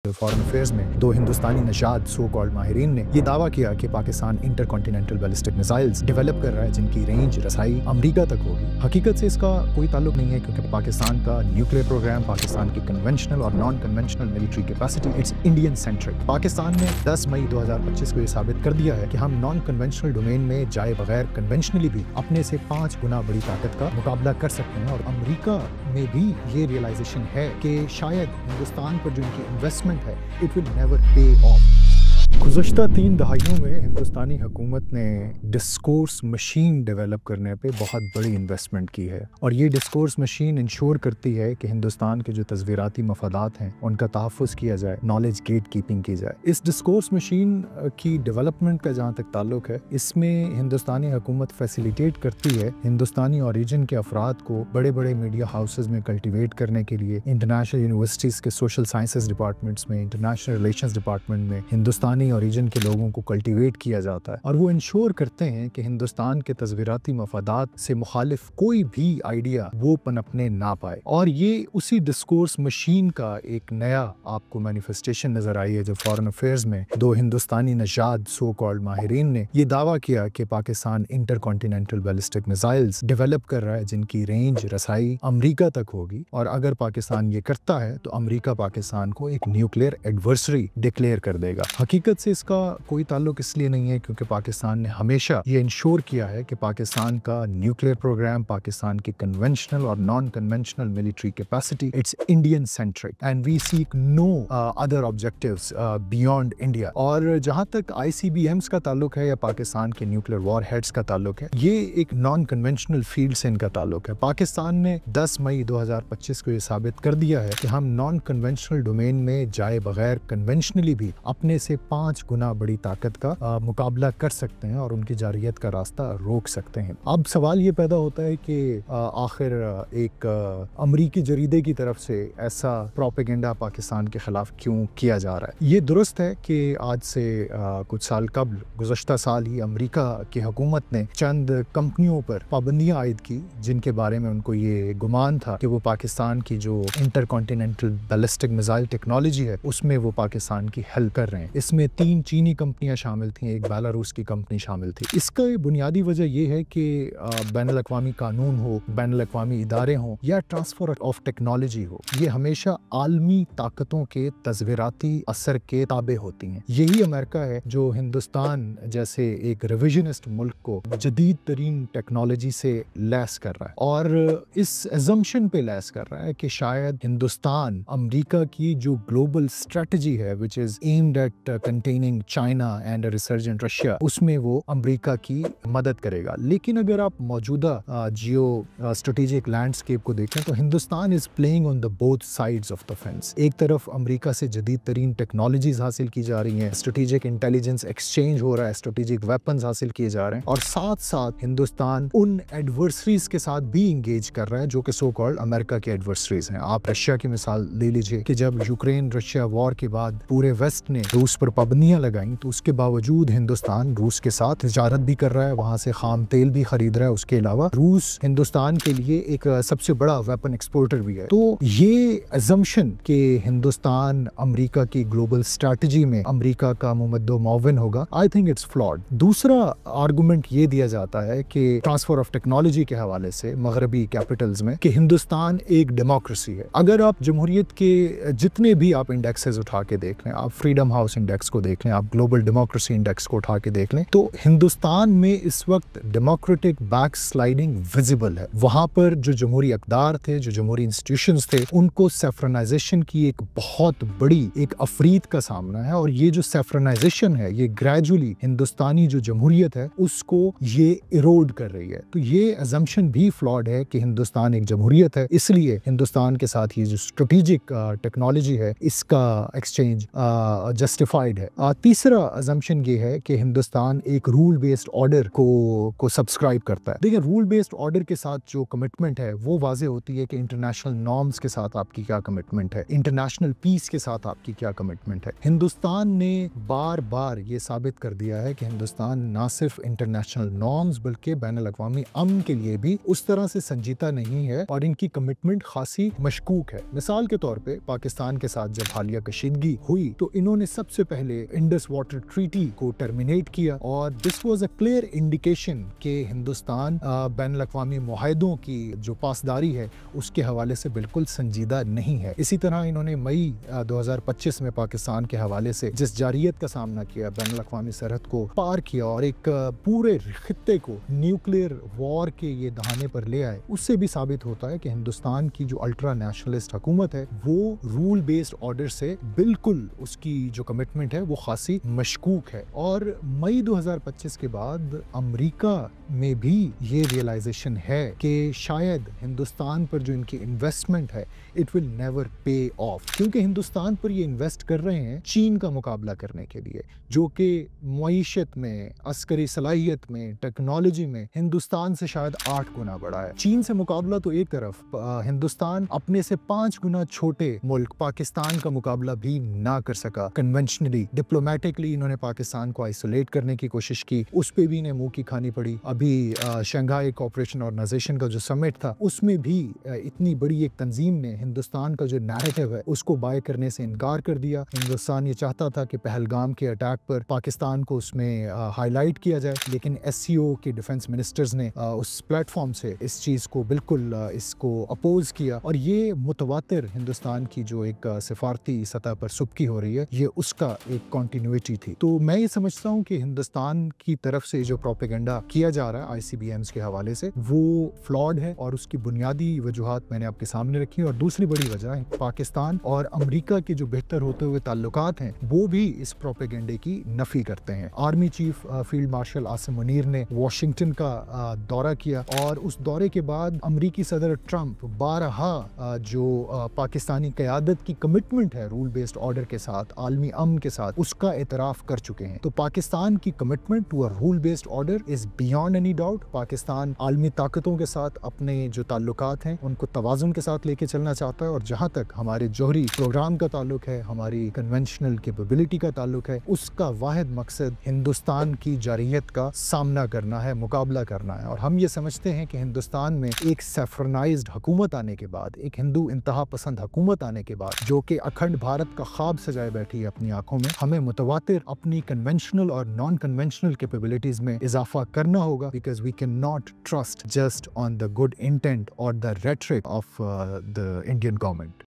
Foreign affairs में दो हिंदुस्तानी नशाद so called माहिरीन ने यह दावा किया कि Pakistan inter continental ballistic missiles develop कर रहा है जिनकी रेंज रसाई अमेरिका तक होगी। हकीकत से इसका कोई ताल्लुक नहीं है क्योंकि पाकिस्तान का न्यूक्लियर प्रोग्राम, पाकिस्तान की कन्वेंशनल और non conventional military capacity it's Indian centric. Pakistan ने 10 मई 2025 को यह साबित कर दिया है कि हम नॉन कन्वेंशनल डोमेन में जाए बगैर कन्वेंशनली भी अपने से 5 गुना बड़ी ताकत का मुकाबला कर सकते हैं। और अमेरिका में भी ये रियलाइजेशन है कि शायद हिंदुस्तान पर जो इनकी इन्वेस्टमेंट है इट विल नेवर पे ऑफ। गुज़श्ता 3 दहाइयों में हिंदुस्तानी हुकूमत ने डिस्कोर्स मशीन डेवलप करने पे बहुत बड़ी इन्वेस्टमेंट की है और ये डिस्कोर्स मशीन इंश्योर करती है कि हिंदुस्तान के जो तस्वीराती मफादात हैं उनका तहफ़्फ़ुज़ किया जाए, नॉलेज गेट कीपिंग की जाए। इस डिस्कोर्स मशीन की डेवलपमेंट का जहाँ तक ताल्लुक है, इसमें हिंदुस्तानी हुकूमत फैसिलिटेट करती है हिंदुस्तानी ओरिजिन के अफराद को बड़े बड़े मीडिया हाउसेज में कल्टिवेट करने के लिए। इंटरनेशनल यूनिवर्सिटीज़ के सोशल साइंसेज डिपार्टमेंट्स में, इंटरनेशनल रिलेशंस डिपार्टमेंट में हिंदुस्तानी ओरिजिन के लोगों को कल्टीवेट किया जाता है और वो इंश्योर करते हैं कि हिंदुस्तान के तस्वीराती मफादात से मुखालिफ कोई भी आइडिया वो पनपने ना पाए। और ये उसी डिस्कोर्स मशीन का एक नया आपको मैनिफेस्टेशन नजर आई है जब फॉरेन अफेयर्स में दो हिंदुस्तानी नशाद सो कॉल्ड माहिरीन ने ये दावा किया कि Pakistan inter continental ballistic missiles develop कर रहा है जिनकी रेंज रसाई अमेरिका तक होगी और अगर पाकिस्तान ये करता है तो अमेरिका पाकिस्तान को एक न्यूक्लियर एडवर्सरी डिक्लेयर कर देगा। हकीकत से इसका कोई ताल्लुक इसलिए नहीं है क्योंकि पाकिस्तान ने हमेशा ये इंश्योर किया है कि पाकिस्तान का न्यूक्लियर प्रोग्राम, पाकिस्तान की कन्वेंशनल और non conventional military capacity it's Indian centric and we seek no other objectives beyond India. और जहां तक ICBMs का ताल्लुक है या पाकिस्तान के न्यूक्लियर वॉर हेड्स का ताल्लुक है, ये एक नॉन कन्वेंशनल फील्ड से इनका ताल्लुक है। पाकिस्तान ने 10 मई 2025 को ये साबित कर दिया है कि हम नॉन कन्वेंशनल डोमेन में जाए बगैर कन्वेंशनली भी अपने से 5 गुना बड़ी ताकत का मुकाबला कर सकते हैं और उनकी जारियत का रास्ता रोक सकते हैं। अब सवाल ये पैदा होता है कि आखिर एक अमरीकी जरीदे की तरफ से ऐसा प्रोपेगेंडा पाकिस्तान के खिलाफ क्यों किया जा रहा है। ये दुरुस्त है कि आज से कुछ साल कबल गुज़श्ता साल ही अमरीका की हुकूमत ने चंद कंपनियों पर पाबंदियां आयद की जिनके बारे में उनको ये गुमान था कि वो पाकिस्तान की जो inter continental ballistic missile technology है उसमें वो पाकिस्तान की हेल्प कर रहे हैं। इसमें 3 चीनी कंपनियां शामिल थीं, एक बेलारूस की कंपनी शामिल थी। इसका बुनियादी वजह यह है कि बैनुल-अक़वामी कानून हो, बैनुल-अक़वामी इदारे हों या ट्रांसफर ऑफ टेक्नोलॉजी हो, ये हमेशा आलमी ताकतों के तस्वीराती असर के ताबे होती हैं। यही अमेरिका है जो हिंदुस्तान जैसे एक रिविजनिस्ट मुल्क को जदीद तरीन टेक्नोलॉजी से लैस कर रहा है और इस एजम्पशन पे लैस कर रहा है कि शायद हिंदुस्तान अमेरिका की जो ग्लोबल स्ट्रेटजी है which is aimed at containing China and resurgent Russia, उसमें वो अमेरिका की मदद करेगा। लेकिन अगर आप मौजूदा जियो स्ट्रेटेजिक लैंडस्केप को देखें तो Hindustan is playing on the both sides of the fence. एक तरफ अमेरिका से जदीद तरीन टेक्नोलॉजीज हासिल की जा रही हैं, स्ट्रेटेजिक इंटेलिजेंस एक्सचेंज हो रहा है, स्ट्रेटेजिक वेपन्स हासिल किए जा रहे हैं और साथ साथ हिंदुस्तान उन एडवर्सरीज के साथ भी इंगेज कर रहा है जो कि सो कॉल्ड अमेरिका के एडवर्सरीज हैं। आप रशिया की मिसाल ले लीजिए कि जब यूक्रेन रशिया वॉर के बाद पूरे वेस्ट ने रूस पर पाबंदियां लगाई तो उसके बावजूद हिंदुस्तान रूस के साथ तिजारत भी कर रहा है, वहां से खाम तेल भी खरीद रहा है। उसके अलावा रूस हिंदुस्तान के लिए एक सबसे बड़ा वेपन एक्सपोर्टर भी है। तो ये अजम्पशन कि हिंदुस्तान अमेरिका की ग्लोबल स्ट्रेटजी में अमेरिका का मुमद्दो मुआविन होगा, आई थिंक इट्स फ्लॉड। दूसरा आर्गुमेंट ये दिया जाता है कि ट्रांसफर ऑफ टेक्नोलॉजी के हवाले से मगरबी कैपिटल्स में कि हिंदुस्तान एक डेमोक्रेसी है। अगर आप जमहूरियत के जितने भी आप इंडेक्सेस उठा के देख लें, आप फ्रीडम हाउस इंडेक्स को देख लें, आप ग्लोबल डेमोक्रेसी इंडेक्स को उठा के देख लें, तो हिंदुस्तान में इस वक्त डेमोक्रेटिक बैक स्लाइडिंग विजिबल है। वहां पर जो जमहूरी अक़दार थे, जो जमहूरी इंस्टीट्यूशंस थे, उनको सेफ्रनाइजेशन की एक बहुत बड़ी एक अफरीद का सामना है और ये जो सेफ्रनाइजेशन है ये ग्रेजुअली हिंदुस्तानी जो जमहूरियत है उसको ये इरोड कर रही है। तो ये अजम्पशन भी फ्लॉड है कि हिंदुस्तान एक जमहूरियत है, इसलिए हिंदुस्तान के साथ ये जो स्ट्रेटेजिक टेक्नोलॉजी है इसका एक्सचेंज जस्टिफाइड है। तीसरा अजम्पशन ये है कि हिंदुस्तान एक रूल बेस्ड ऑर्डर को सब्सक्राइब करता है। देखिए, रूल बेस्ड ऑर्डर के साथ जो कमिटमेंट है वो वाजे होती है कि इंटरनेशनल नॉर्म्स के साथ आपकी क्या कमिटमेंट है, इंटरनेशनल पीस के साथ आपकी क्या कमिटमेंट है। हिंदुस्तान ने बार बार ये साबित कर दिया है कि हिंदुस्तान ना सिर्फ इंटरनेशनल नॉर्म्स बल्कि बैनुल अक़वामी अमन के लिए भी उस तरह से संजीदा नहीं है और इनकी कमिटमेंट खासी मशकूक है। मिसाल के तौर पे पाकिस्तान के साथ जब हालिया कशीदगी हुई तो इन्होंने सबसे पहले इंडस वाटर ट्रीटी को टर्मिनेट किया और this was a clear indication कि हिंदुस्तान बैनुल अक़वामी मुआहदों की जो पासदारी है उसके हवाले से बिल्कुल संजीदा नहीं है। इसी तरह इन्होंने मई 2025 में पाकिस्तान के हवाले से जिस जारियत का सामना किया, बैनुल अक़वामी सरहद को पार किया और एक पूरे खित्ते को न्यूक्लियर वॉर के ये दहाने पर ले आए, उससे भी साबित होता है कि हिंदुस्तान की जो अल्ट्रा नेशनलिस्ट हुकूमत है वो रूल बेस्ड ऑर्डर से बिल्कुल उसकी जो कमिटमेंट है वो खासी मशकूक है। और मई 2025 के बाद अमेरिका में भी ये रियलाइजेशन है कि शायद हिंदुस्तान पर जो इनकी इन्वेस्टमेंट है इट विल नेवर पे ऑफ, क्योंकि हिंदुस्तान पर ये इन्वेस्ट कर रहे हैं चीन का मुकाबला करने के लिए, जो कि मईशत में, अस्करी सलाहियत में, टेक्नोलॉजी में हिंदुस्तान से शायद 8 गुना बड़ा है। चीन से मुकाबला तो एक तरफ, हिंदुस्तान अपने से 5 गुना छोटे मुल्क पाकिस्तान का मुकाबला भी ना कर सका। कन्वेंशनली, डिप्लोमेटिकली इन्होंने पाकिस्तान को आइसोलेट करने की कोशिश की, उस पे भी इन्हें मुंह की खानी पड़ी। अभी शंघाई कोऑपरेशन ऑर्गेनाइजेशन का जो समिट था उसमें भी इतनी बड़ी एक तंजीम ने हिंदुस्तान का जो नैरेटिव है उसको बाय करने से इनकार कर दिया। हिंदुस्तान ये चाहता था कि पहलगाम के अटैक पर पाकिस्तान को उसमें हाईलाइट किया जाए, लेकिन SCO के डिफेंस मिनिस्टर्स ने उस प्लेटफॉर्म से इस चीज़ को बिल्कुल इसको अपोज किया और ये मुतवातिर हिंदुस्तान की जो एक सिफारती सतह पर सुबकी हो रही है ये उसका एक कॉन्टिन्यूटी थी। तो मैं ये समझता हूँ कि हिंदुस्तान की तरफ से जो प्रोपेगेंडा किया जा रहा है ICBMs के हवाले से वो फ्लॉड है और उसकी बुनियादी वजूहात मैंने आपके सामने रखी। और दूसरी बड़ी वजह है पाकिस्तान और अमेरिका के जो बेहतर होते हुए ताल्लुकात हैं वो भी इस प्रोपेगेंडे की नफी करते हैं। Army chief field marshal Asim Munir ने वाशिंगटन का दौरा किया और उस दौरे के बाद अमेरिकी सदर ट्रंप बारहा जो पाकिस्तानी क़यादत की कमिटमेंट है रूल बेस्ड ऑर्डर के साथ, आलमी अमन के साथ, उसका एतराफ़ कर चुके हैं। तो पाकिस्तान की commitment to a rule based order is beyond any doubt. Pakistan आलमी ताकतों के साथ अपने जो ताल्लुकात हैं उनको तवाज़ुन के साथ लेके चलना चाहता है और जहाँ तक हमारे जौहरी प्रोग्राम का ताल्लुक है, हमारी कन्वेंशनल कैपेबिलिटी का ताल्लुक है, उसका वाहिद मकसद हिंदुस्तान की जारियत का सामना करना है, मुकाबला करना है। और हम ये समझते हैं कि हिंदुस्तान में एक सेफरनाइज्ड हुकूमत आने के बाद, एक हिंदू इंतहा पसंद हुकूमत आने के बाद जो कि अखंड भारत का ख्वाब सजाए बैठी है अपनी आंखों में, हमें मुतवातिर अपनी कन्वेंशनल और नॉन कन्वेंशनल कैपेबिलिटीज में इजाफा करना होगा, because we can not trust just on the good intent और the rhetoric of the Indian government.